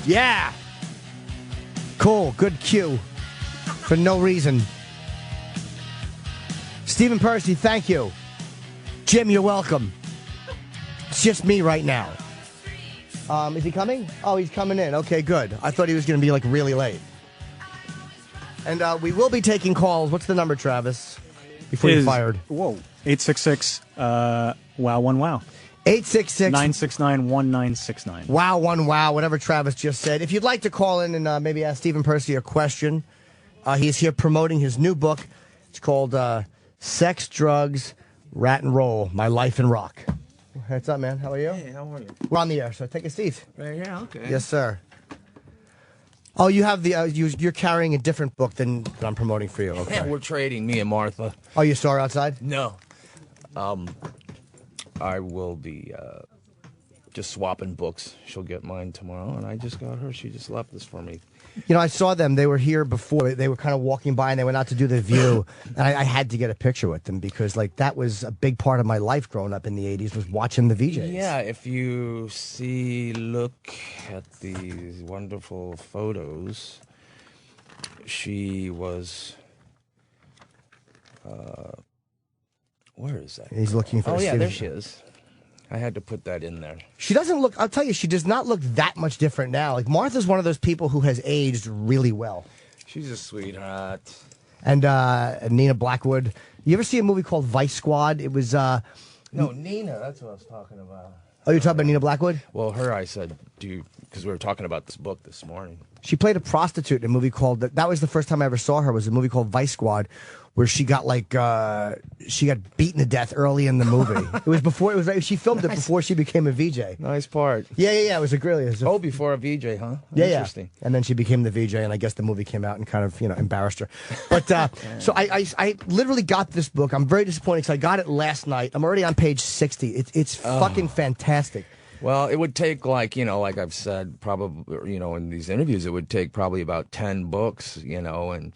Yeah. Cool. Good cue. For no reason. Stephen Pearcy, thank you. Jim, you're welcome. It's just me right now. Is he coming? Oh, he's coming in. Okay, good. I thought he was going to be, like, really late. And we will be taking calls. What's the number, Travis? Before you're fired. Whoa. 866 wow. 866 969 1969. Wow, whatever Travis just said. If you'd like to call in and maybe ask Stephen Pearcy a question, he's here promoting his new book. It's called Sex, Drugs, Rat and Roll, My Life in Rock. What's up, man? How are you? Hey, how are you? We're on the air, so take a seat. Yeah, okay. Yes, sir. Oh, you have the you're carrying a different book than I'm promoting for you. Okay. Yeah, we're trading, me and Martha. Oh, you saw her outside? No. I will be just swapping books. She'll get mine tomorrow, and I just got her. She just left this for me. You know, I saw them. They were here before. They were kind of walking by, and they went out to do the view. And I had to get a picture with them because, like, that was a big part of my life growing up in the 80s was watching the VJs. Yeah, if you look at these wonderful photos, she was... where is that? He's looking for. Oh, yeah, there she is. I had to put that in there. She doesn't look, I'll tell you, she does not look that much different now. Like, Martha's one of those people who has aged really well. She's a sweetheart. And Nina Blackwood. You ever see a movie called Vice Squad? It was... No, Nina, that's what I was talking about. Oh, you're talking about Nina Blackwood? Well, her, I said, because we were talking about this book this morning. She played a prostitute in a movie called... That was the first time I ever saw her, was a movie called Vice Squad, where she got, like, she got beaten to death early in the movie. She filmed it before she became a VJ. Nice part. Yeah. It was a before a VJ, huh? Yeah, Interesting. And then she became the VJ, and I guess the movie came out and kind of, embarrassed her. But, so I literally got this book. I'm very disappointed because I got it last night. I'm already on page 60. It's fucking fantastic. Well, it would take, like I've said, probably, in these interviews, it would take probably about 10 books, and...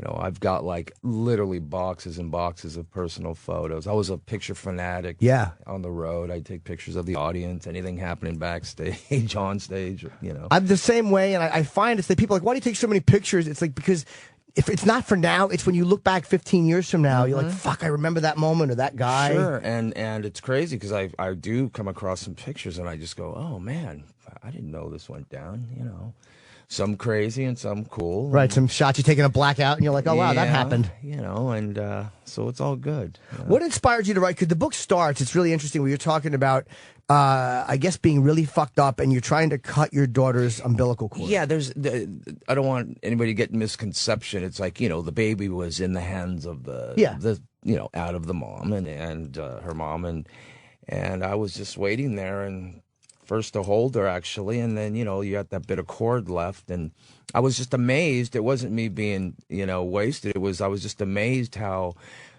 I've got like literally boxes and boxes of personal photos. I was a picture fanatic. Yeah. On the road, I'd take pictures of the audience, anything happening backstage, on stage, I'm the same way, and I find it's that people are like, why do you take so many pictures? It's like, because if it's not for now, it's when you look back 15 years from now, you're like, fuck, I remember that moment or that guy. Sure, and it's crazy because I do come across some pictures and I just go, oh man, I didn't know this went down, Some crazy and some cool. Right, some shots you taking a blackout and you're like, oh, wow, that happened. And so it's all good. What inspired you to write? Because the book starts, it's really interesting where you're talking about, I guess, being really fucked up and you're trying to cut your daughter's umbilical cord. Yeah, I don't want anybody to get misconception. It's like, the baby was in the hands of out of the mom and her mom. And I was just waiting there and first to hold her, actually, and then, you had that bit of cord left, and I was just amazed. It wasn't me being, wasted. I was just amazed how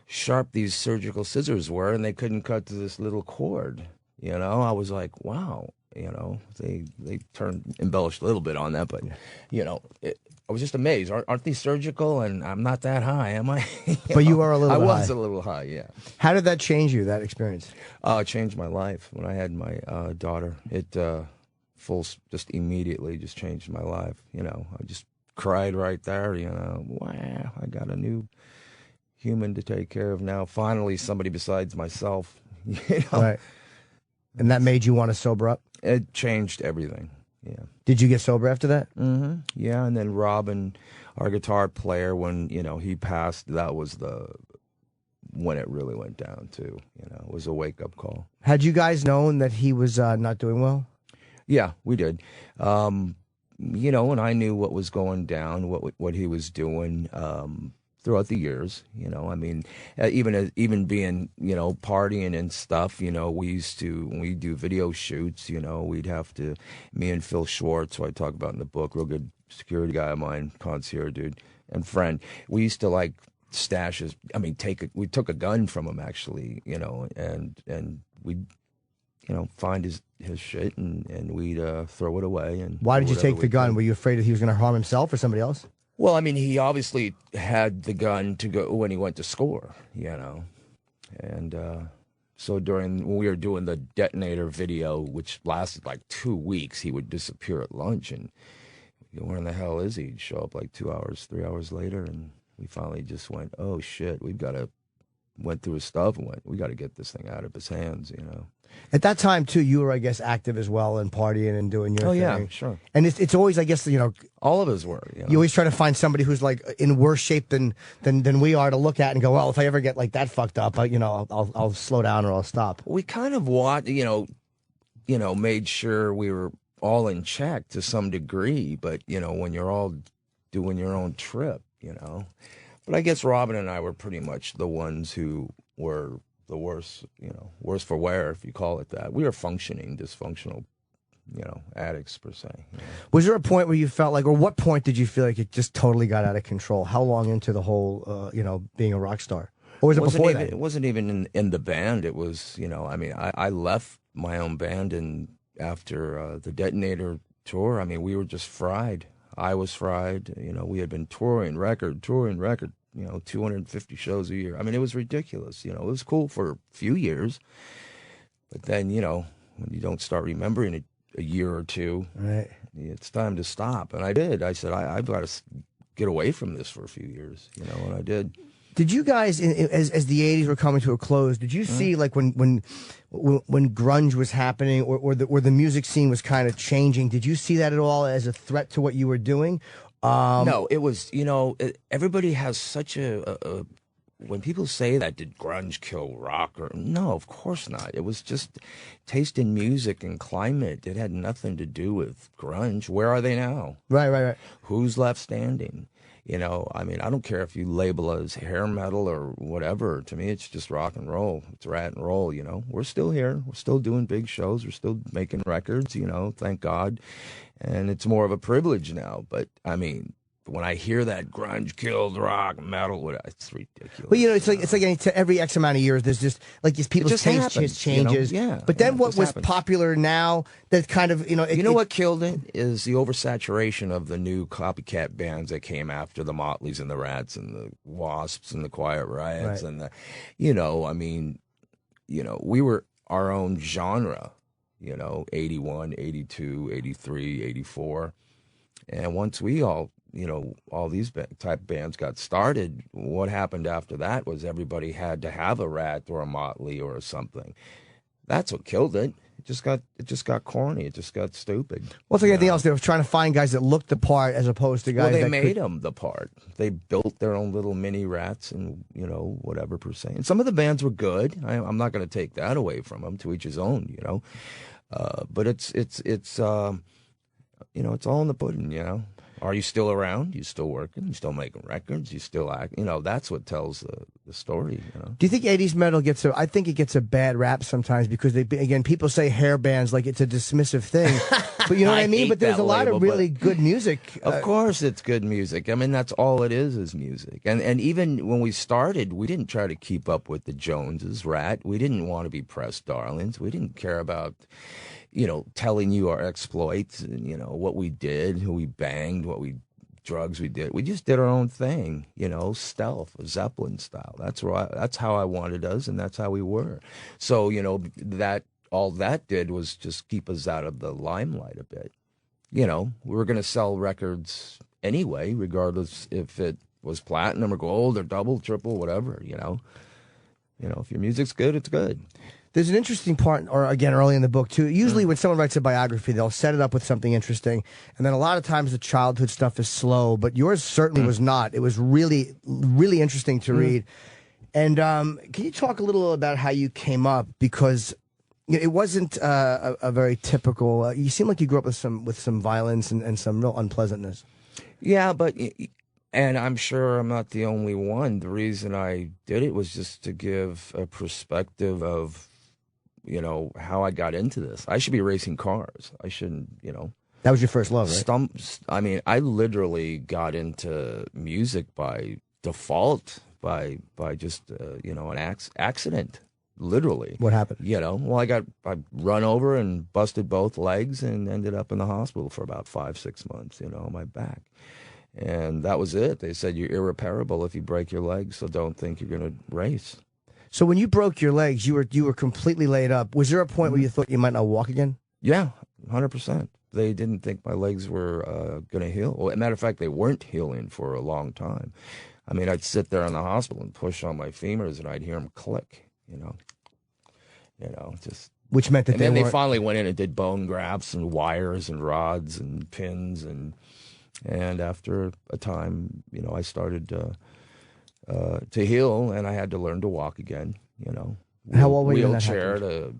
sharp these surgical scissors were, and they couldn't cut to this little cord, I was like, wow, they embellished a little bit on that, but, I was just amazed. Aren't these surgical? And I'm not that high, am I? But you are a little high. I was a little high, yeah. How did that change you, that experience? It changed my life. When I had my daughter, it just immediately just changed my life. I just cried right there, wow, I got a new human to take care of now. Finally, somebody besides myself, Right. And that made you want to sober up? It changed everything. Yeah. Did you get sober after that? Mm-hmm. Yeah, and then Robin, our guitar player, when he passed, that was when it really went down too. It was a wake up call. Had you guys known that he was not doing well? Yeah, we did. And I knew what was going down, what he was doing. Throughout the years, even being, partying and stuff, we used to, when we do video shoots, we'd have to, me and Phil Schwartz, who I talk about in the book, real good security guy of mine, concierge dude, and friend, we used to like stash his, we took a gun from him actually, and we'd, find his shit and we'd throw it away. And why did you take the gun? Were you afraid that he was going to harm himself or somebody else? Well, he obviously had the gun to go when he went to score, and So when we were doing the detonator video, which lasted like 2 weeks, he would disappear at lunch, and where in the hell is he? He'd show up like 2 hours, 3 hours later, and we finally just went, oh shit, went through his stuff and we got to get this thing out of his hands, At that time, too, you were, I guess, active as well and partying and doing your thing. Oh, yeah, sure. And it's always, I guess, all of us were. You always try to find somebody who's, like, in worse shape than we are to look at and go, well, if I ever get, like, that fucked up, I'll slow down or I'll stop. We kind of made sure we were all in check to some degree, but, when you're all doing your own trip, But I guess Robin and I were pretty much the ones who were the worst, worse for wear, if you call it that. We were functioning, dysfunctional, addicts per se. Was there a point where you felt like, or what point did you feel like it just totally got out of control? How long into the whole, being a rock star? Or was it before that? It wasn't even in the band. It was, I left my own band after the Detonator tour. We were just fried. I was fried. We had been touring record, 250 shows a year. It was ridiculous. It was cool for a few years. But then, when you don't start remembering it a year or two, right, it's time to stop. And I did. I said, I've got to get away from this for a few years, and I did. Did you guys, as the 80s were coming to a close, did you see, like, when grunge was happening or the music scene was kind of changing, did you see that at all as a threat to what you were doing? No, it was, everybody has such when people say that, did grunge kill rock? No, of course not. It was just taste in music and climate. It had nothing to do with grunge. Where are they now? Right. Who's left standing? I don't care if you label it as hair metal or whatever. To me, it's just rock and roll. It's rat and roll, We're still here. We're still doing big shows. We're still making records, thank God. And it's more of a privilege now. But, when I hear that grunge killed rock, metal, it's ridiculous. Well, it's like every X amount of years, there's just, like, these people's taste changes. Yeah. But then what was popular now, that kind of, what killed it is the oversaturation of the new copycat bands that came after the Motleys and the Rats and the Wasps and the Quiet Riots. Right. And we were our own genre, 81, 82, 83, 84. And once we all these type bands got started, what happened after that was everybody had to have a Rat or a Motley or something. That's what killed it. It just got corny. It just got stupid. Well, it's like anything else. They were trying to find guys that looked the part as opposed to guys they made them the part. They built their own little mini Rats and, whatever per se. And some of the bands were good. I'm not going to take that away from them. To each his own, But it's all in the pudding, Are you still around? You still working? You still making records? You still act? That's what tells the story. Do you think 80s metal I think it gets a bad rap sometimes because people say hair bands like it's a dismissive thing. But you know what I mean? But there's a lot of really good music. Of course it's good music. That's all it is music. And even when we started, we didn't try to keep up with the Joneses, Rat. We didn't want to be press darlings. We didn't care about telling you our exploits and, what we did, who we banged, drugs we did. We just did our own thing, stealth, Zeppelin style. That's how I wanted us, and that's how we were. So, all that did was just keep us out of the limelight a bit. We were going to sell records anyway, regardless if it was platinum or gold or double, triple, whatever, if your music's good, it's good. There's an interesting part, or again, early in the book, too. Usually when someone writes a biography, they'll set it up with something interesting. And then a lot of times the childhood stuff is slow, but yours certainly was not. It was really, really interesting to read. And can you talk a little about how you came up? Because it wasn't a very typical... you seem like you grew up with some violence and some real unpleasantness. Yeah, and I'm sure I'm not the only one. The reason I did it was just to give a perspective of... how I got into this. I should be racing cars. I shouldn't, That was your first love, right? I literally got into music by default, by just, an accident, literally. What happened? Well, I run over and busted both legs and ended up in the hospital for about 5-6 months, on my back. And that was it. They said, you're irreparable if you break your legs, so don't think you're going to race. So when you broke your legs, you were completely laid up. Was there a point where you thought you might not walk again? Yeah, 100%. They didn't think my legs were going to heal. Well, as a matter of fact, they weren't healing for a long time. I mean, I'd sit there in the hospital and push on my femurs, and I'd hear them click. Just. Which meant that then they finally went in and did bone grafts and wires and rods and pins, and after a time, I started to heal, and I had to learn to walk again. How old were you? Wheelchair to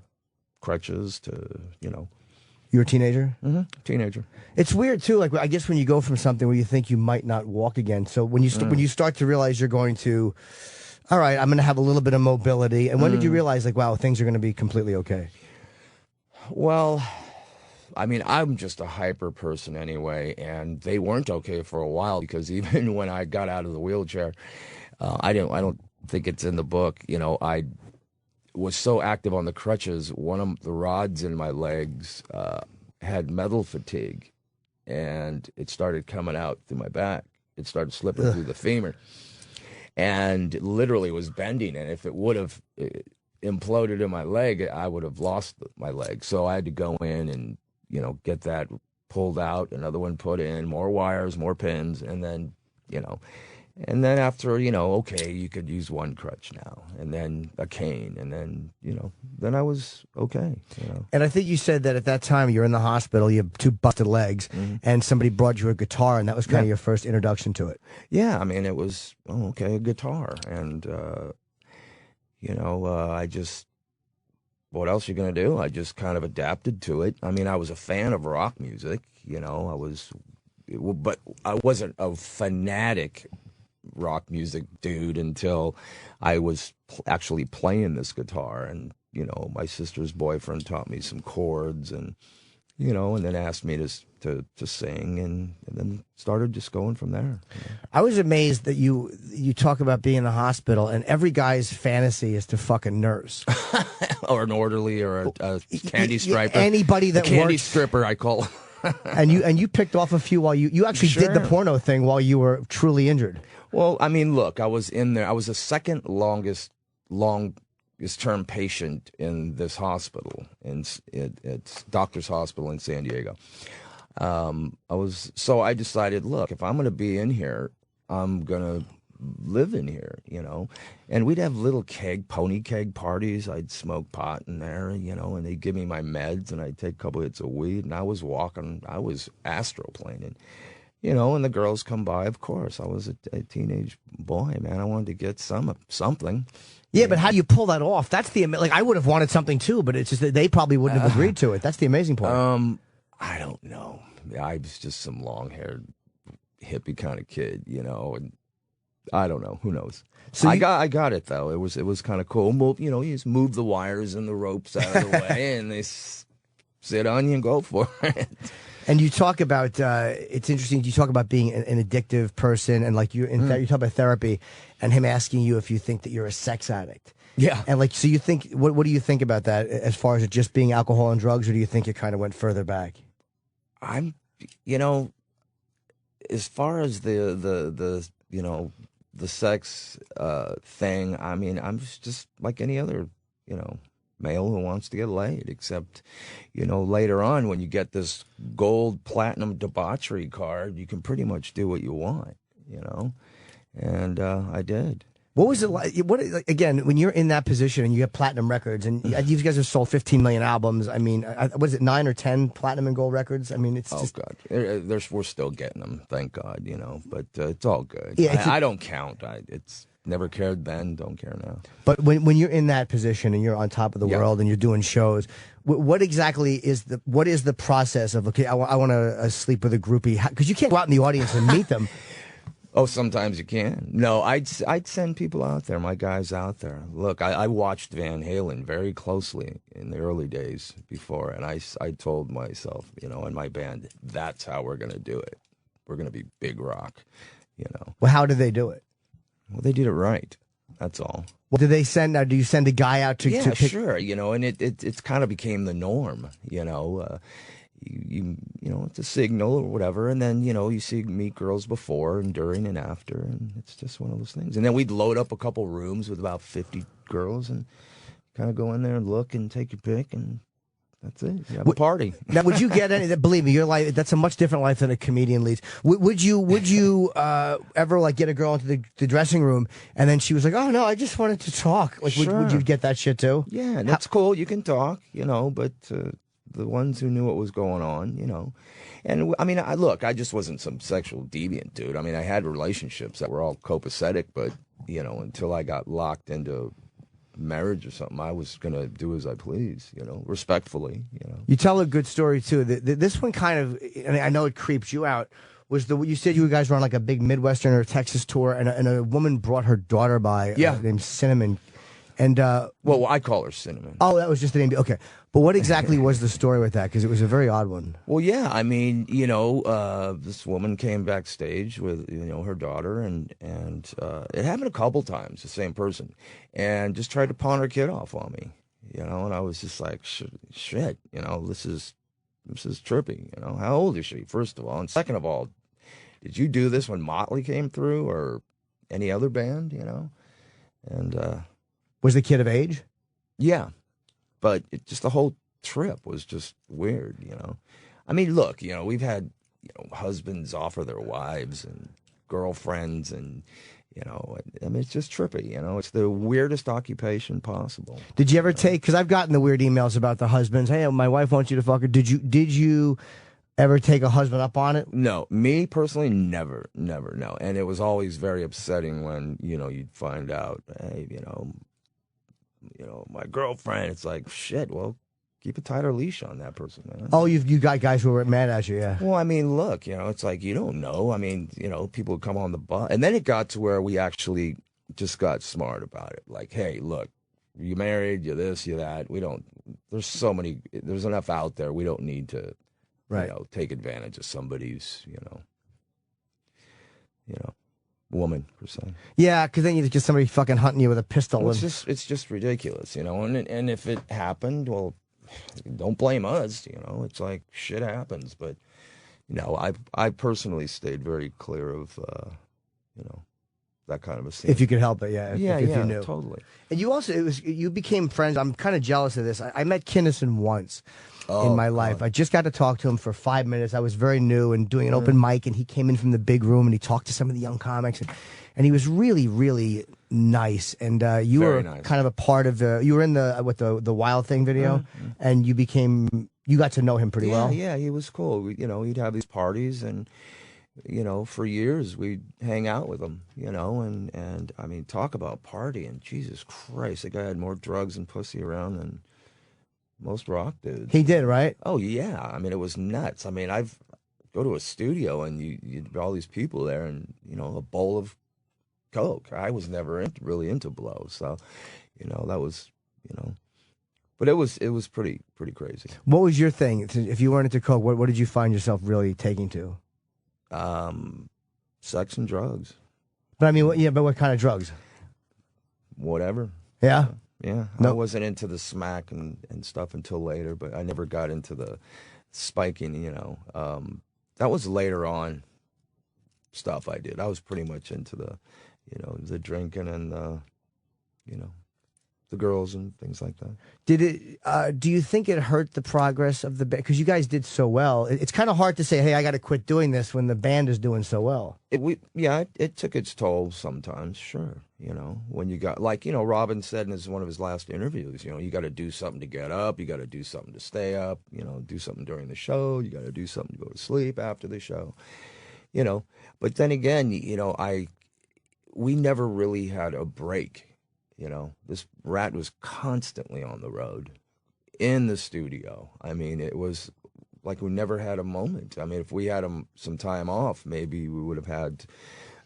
crutches to. You were a teenager? Mm-hmm. Teenager. It's weird, too. Like, I guess when you go from something where you think you might not walk again, so when you start to realize you're going to, all right, I'm going to have a little bit of mobility, and when did you realize, like, wow, things are going to be completely okay? Well, I mean, I'm just a hyper person anyway, and they weren't okay for a while, because even when I got out of the wheelchair, I don't think it's in the book, I was so active on the crutches, one of the rods in my legs had metal fatigue, and it started coming out through my back. It started slipping through the femur, and literally was bending, and if it would have imploded in my leg, I would have lost my leg. So I had to go in and, get that pulled out, another one put in, more wires, more pins, and then, and then after, okay, you could use one crutch now, and then a cane, and then, then I was okay. And I think you said that at that time you're in the hospital, you have 2 busted legs, and somebody brought you a guitar, and that was kind of your first introduction to it. Yeah, I mean, it was, a guitar, and, I just, what else are you going to do? I just kind of adapted to it. I mean, I was a fan of rock music, but I wasn't a fanatic rock music dude until I was actually playing this guitar, and my sister's boyfriend taught me some chords, and and then asked me to sing, and then started just going from there. I was amazed that you talk about being in the hospital, and every guy's fantasy is to fuck a nurse. Or an orderly, or a candy striper. Anybody that candy works... stripper, I call them. and you picked off a few while you actually did the porno thing while you were truly injured. Well, I mean, look, I was in there. I was the second longest term patient in this hospital, it's Doctor's Hospital in San Diego. So I decided, look, if I'm going to be in here, I'm going to live in here, and we'd have little pony keg parties. I'd smoke pot in there, and they'd give me my meds, and I'd take a couple hits of weed, and I was astroplaning, and the girls come by. Of course, I was a teenage boy, man. I wanted to get something. Yeah, but how do you pull that off? That's I would have wanted something too, but it's just that they probably wouldn't have agreed to it. That's the amazing part. I don't know. I was just some long-haired hippie kind of kid, and I don't know. Who knows? So I got it though. It was kind of cool. You just move the wires and the ropes out of the way, and they sit on you and go for it. And you talk about it's interesting. You talk about being an addictive person, and like you talk about therapy, and him asking you if you think that you're a sex addict. Yeah. And so you think what do you think about that as far as it just being alcohol and drugs, or do you think it kind of went further back? As far as the sex thing, I mean, I'm just like any other male who wants to get laid, except later on when you get this gold platinum debauchery card, you can pretty much do what you want, and I did. What was it like? Again, when you're in that position and you have platinum records, and you guys have sold 15 million albums. I mean, what is it, 9 or 10 platinum and gold records? I mean, it's just... God, we're still getting them, thank God, but it's all good. Yeah, I don't count. It's never cared then, don't care now. But when you're in that position and you're on top of the world and you're doing shows, what exactly is the process of, okay, I want to sleep with a groupie? Because you can't go out in the audience and meet them. Oh, sometimes you can. No, I'd send people out there, my guys out there. Look, I watched Van Halen very closely in the early days before, and I told myself, and my band, that's how we're going to do it. We're going to be big rock, Well, how did they do it? Well, they did it right. That's all. Well, do you send a guy out to Yeah, pick... sure, and it kind of became the norm, you know, it's a signal or whatever, and then, you know, you meet girls before and during and after, and it's just one of those things. And then we'd load up a couple rooms with about 50 girls and kind of go in there and look and take your pick, and that's it. You have a party. Now, would you get any? Believe me, your life, that's a much different life than a comedian leads. Would you ever like get a girl into the dressing room and then she was like, "Oh no, I just wanted to talk." Like, Sure. would you get that shit too? Yeah, and that's cool. You can talk, you know, but the ones who knew what was going on, you know. And I mean, I just wasn't some sexual deviant dude. I mean, I had relationships that were all copacetic, but, you know, until I got locked into marriage or something, I was going to do as I please, you know, respectfully, you know. You tell a good story too. This one kind of, and I know it creeps you out, was you said you guys were on like a big Midwestern or Texas tour, and a woman brought her daughter by, named Cinnamon. And well, I call her Cinnamon. Oh, that was just the name. Okay, but what exactly was the story with that? Because it was a very odd one. Well, yeah, I mean, you know, this woman came backstage with, you know, her daughter, and it happened a couple times. The same person, and just tried to pawn her kid off on me, you know. And I was just like, shit, you know, this is trippy, you know. How old is she, first of all, and second of all, did you do this when Motley came through or any other band, you know? And was the kid of age? Yeah, but just the whole trip was just weird, you know. I mean, look, you know, we've had, you know, husbands offer their wives and girlfriends, and, you know, I mean, it's just trippy, you know. It's the weirdest occupation possible. Did you ever take? Because I've gotten the weird emails about the husbands. Hey, my wife wants you to fuck her. Did you ever take a husband up on it? No, me personally, never, no. And it was always very upsetting when, you know, you'd find out, hey, you know, my girlfriend. It's like, shit, well, keep a tighter leash on that person, man. Oh, you got guys who were mad at you, yeah. Well, I mean, look, you know, it's like, you don't know. I mean, you know, people would come on the bus. And then it got to where we actually just got smart about it. Like, hey, look, you married, you're this, you're that. There's enough out there. We don't need to, you know, take advantage of somebody's, you know, woman per se. Yeah, because then you get somebody fucking hunting you with a pistol. Well, it's just ridiculous, you know. And if it happened, well, don't blame us, you know. It's like shit happens, but you know, I personally stayed very clear of, you know, that kind of a scene. If you could help it, yeah. If you knew. Totally. And you became friends. I'm kind of jealous of this. I met Kinnison once. In my life. I just got to talk to him for 5 minutes. I was very new and doing an open mic, and he came in from the big room and he talked to some of the young comics, and he was really, really nice. And you were kind of a part of you were in the Wild Thing video, and you got to know him pretty well. Yeah, he was cool. You know, he'd have these parties, and you know, for years we'd hang out with him, you know, and I mean, talk about partying. Jesus Christ, the guy had more drugs and pussy around than most rock dudes. He did, right? Oh yeah, I mean, it was nuts. I mean, I've go to a studio and you all these people there, and you know, a bowl of coke. I was never really into blow, so you know, that was, you know, but it was pretty crazy. What was your thing? If you weren't into coke, what did you find yourself really taking to? Sex and drugs. But I mean, what kind of drugs? Whatever. Yeah. Yeah, I wasn't into the smack and stuff until later, but I never got into the spiking, you know. That was later on stuff I did. I was pretty much into the, you know, the drinking and the, you know, the girls and things like that. Did it? Do you think it hurt the progress of the band? Because you guys did so well. It's kind of hard to say, hey, I got to quit doing this when the band is doing so well. It took its toll sometimes, sure. You know, when you got, like, you know, Robin said in one of his last interviews, you know, you got to do something to get up, you got to do something to stay up, you know, do something during the show, you got to do something to go to sleep after the show, you know. But then again, you know, we never really had a break. You know, this Rat was constantly on the road, in the studio. I mean, it was like we never had a moment. I mean, if we had some time off, maybe we would have had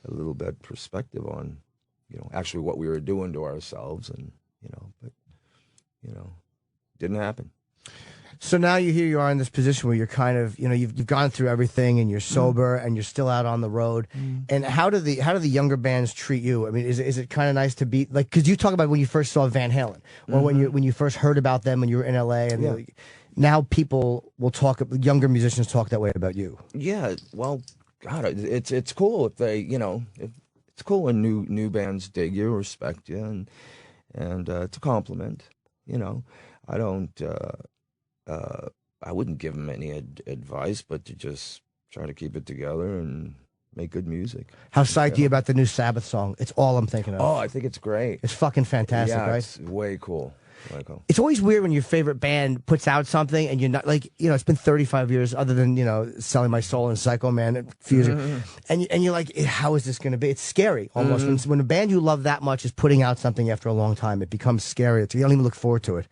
a little bit perspective on, you know, actually what we were doing to ourselves, and, you know, but, you know, didn't happen. So now here you are in this position where you're kind of, you know, you've gone through everything and you're sober and you're still out on the road. And how do the younger bands treat you? I mean, is it kind of nice to be like, because you talk about when you first saw Van Halen, or when you first heard about them when you were in LA, and now people will talk. Younger musicians talk that way about you. Yeah, well, God, it's cool if they, it's cool when new bands dig you, respect you, and it's a compliment. I don't, I wouldn't give them any advice, but to just try to keep it together and make good music. How psyched are you about the new Sabbath song? It's all I'm thinking of. Oh, I think it's great. It's fucking fantastic, yeah, right? It's way cool. It's always weird when your favorite band puts out something and you're not like, it's been 35 years other than, Selling My Soul and Psycho Man and Fusing. And you're like, how is this going to be? It's scary almost. When a band you love that much is putting out something after a long time, it becomes scary. You don't even look forward to it.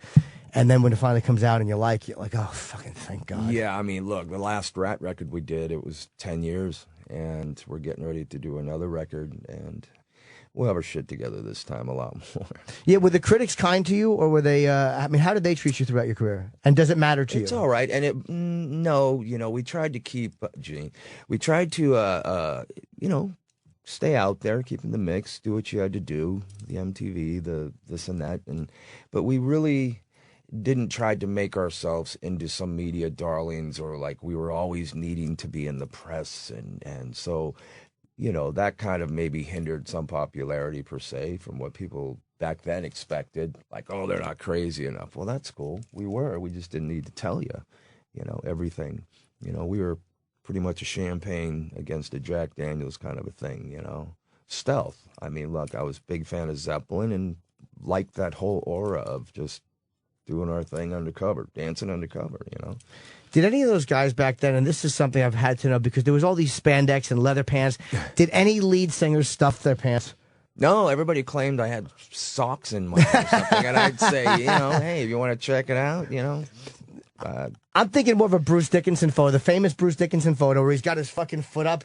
And then when it finally comes out and you're like, oh, fucking thank God. Yeah, I mean, look, the last Ratt record we did, it was 10 years. And we're getting ready to do another record. And we'll have our shit together this time a lot more. Yeah, were the critics kind to you, or were they? How did they treat you throughout your career? And does it matter to you? It's all right, and no, we tried to keep Gene. We tried to, stay out there, keep in the mix, do what you had to do, the MTV, the this and that, but we really didn't try to make ourselves into some media darlings or like we were always needing to be in the press, and so. That kind of maybe hindered some popularity per se from what people back then expected. Like, oh, they're not crazy enough. Well, that's cool. We were. We just didn't need to tell you, everything. We were pretty much a champagne against a Jack Daniels kind of a thing, Stealth. I mean, look, I was a big fan of Zeppelin and liked that whole aura of just doing our thing undercover, dancing undercover, Did any of those guys back then, and this is something I've had to know because there was all these spandex and leather pants, did any lead singers stuff their pants? No, everybody claimed I had socks in mine or something, and I'd say, hey, if you want to check it out, I'm thinking more of a Bruce Dickinson photo, the famous Bruce Dickinson photo where he's got his fucking foot up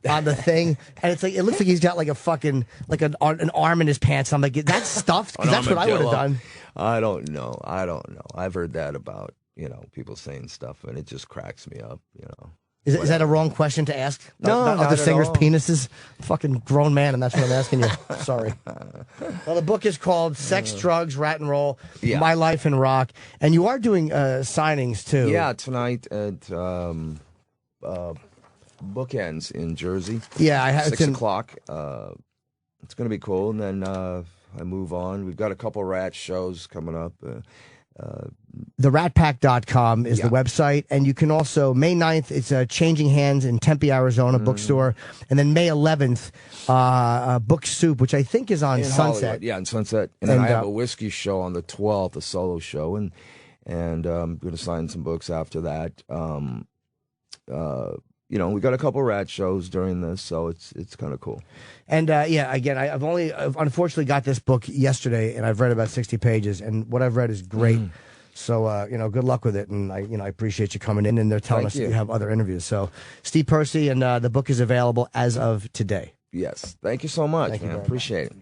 on the thing, and it's like it looks like he's got like a fucking an arm in his pants. I'm like, that's stuffed because that's what I would have done. I don't know. I've heard that about people saying stuff, and it just cracks me up. Is that a wrong question to ask? No, not not other at singers' all. penises. Fucking grown man, and that's what I'm asking you. Sorry. Well, the book is called "Sex, Drugs, Rat and Roll: My Life in Rock," and you are doing signings too. Yeah, tonight at Bookends in Jersey. Yeah, I have 6 o'clock. It's going to be cool, and then I move on. We've got a couple Ratt shows coming up. TheRatPack.com is the website, and you can also May 9th it's Changing Hands in Tempe, Arizona bookstore, and then May 11th Book Soup, which I think is on Sunset. Hollywood. Yeah, on Sunset, and then I have a whiskey show on the 12th, a solo show, and I'm going to sign some books after that. We got a couple Ratt shows during this, so it's kind of cool. And again, I've unfortunately got this book yesterday, and I've read about 60 pages, and what I've read is great. So good luck with it, and I appreciate you coming in, and they're telling us that you have other interviews. So Steve Pearcy, and the book is available as of today. Yes, thank you so much, man. Appreciate it.